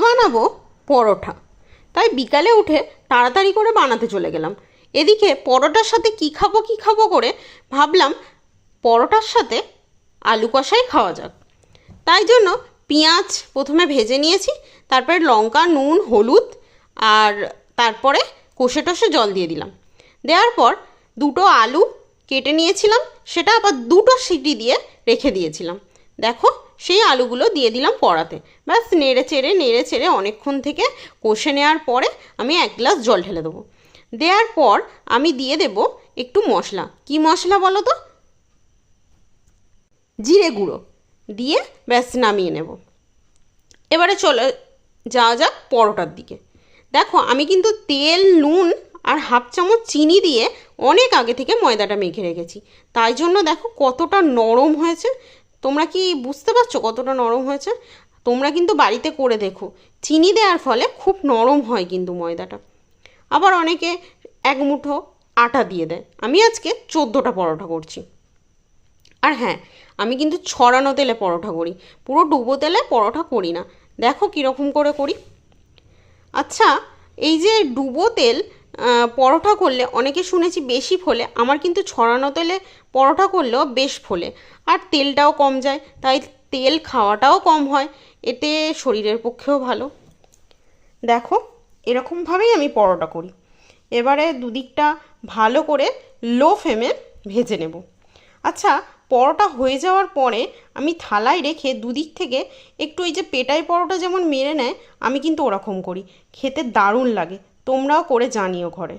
বানাবো পরোটা। তাই বিকালে উঠে তাড়াতাড়ি করে বানাতে চলে গেলাম। এদিকে পরোটার সাথে কী খাবো করে ভাবলাম পরোটার সাথে আলু কষাই খাওয়া যাক। তাই জন্য পেঁয়াজ প্রথমে ভেজে নিয়েছি, তারপরে লঙ্কা, নুন, হলুদ আর তারপরে কষে টষে জল দিয়ে দিলাম। দেওয়ার পর দুটো আলু কেটে নিয়েছিলাম, সেটা আবার দুটো সিটি দিয়ে রেখে দিয়েছিলাম। দেখো সেই আলুগুলো দিয়ে দিলাম কড়াতে। ব্যাস নেড়ে চেড়ে অনেকক্ষণ থেকে কষে নেওয়ার পরে আমি 1 গ্লাস জল ঢেলে দেবো। দেওয়ার পর আমি দিয়ে দেব একটু মশলা। কি মশলা বলো তো? জিরে গুঁড়ো দিয়ে ব্যাস নামিয়ে নেব। এবারে চলে যাওয়া যাক পরোটার দিকে। দেখো আমি কিন্তু তেল, নুন আর হাফ চামচ চিনি দিয়ে অনেক আগে থেকে ময়দাটা মেখে রেখেছি। তাই জন্য দেখো কতটা নরম হয়েছে। তোমরা কি বুঝতে পারছো কতটা নরম হয়েছে? তোমরা কিন্তু বাড়িতে করে দেখো, চিনি দেওয়ার ফলে খুব নরম হয় কিন্তু ময়দাটা। আবার অনেকে 1 মুঠো আটা দিয়ে দেয়। আমি আজকে 14টা পরোটা করছি। আর হ্যাঁ, আমি কিন্তু ছড়ানো তেলে পরোটা করি, পুরো ডুবো তেলে পরোটা করি না। দেখো কীরকম করে করি। আচ্ছা, এই যে ডুবো তেল পরোটা করলে অনেকে শুনেছি বেশি ফোলে, আমার কিন্তু ছড়ানো তেলে পরোটা করলেও বেশ ফোলে, আর তেলটাও কম যায়। তাই তেল খাওয়াটাও কম হয়, এতে শরীরের পক্ষেও ভালো। দেখো এরকমভাবেই আমি পরোটা করি। এবারে দুদিকটা ভালো করে লো ফ্লেমে ভেজে নেব। আচ্ছা, পরোটা হয়ে যাওয়ার পরে আমি থালায় রেখে দুদিক থেকে একটু, এই যে পেটাই পরোটা যেমন মেরে নেয়, আমি কিন্তু ওরকম করি। খেতে দারুণ লাগে। তোমরাও করে জানিও ঘরে।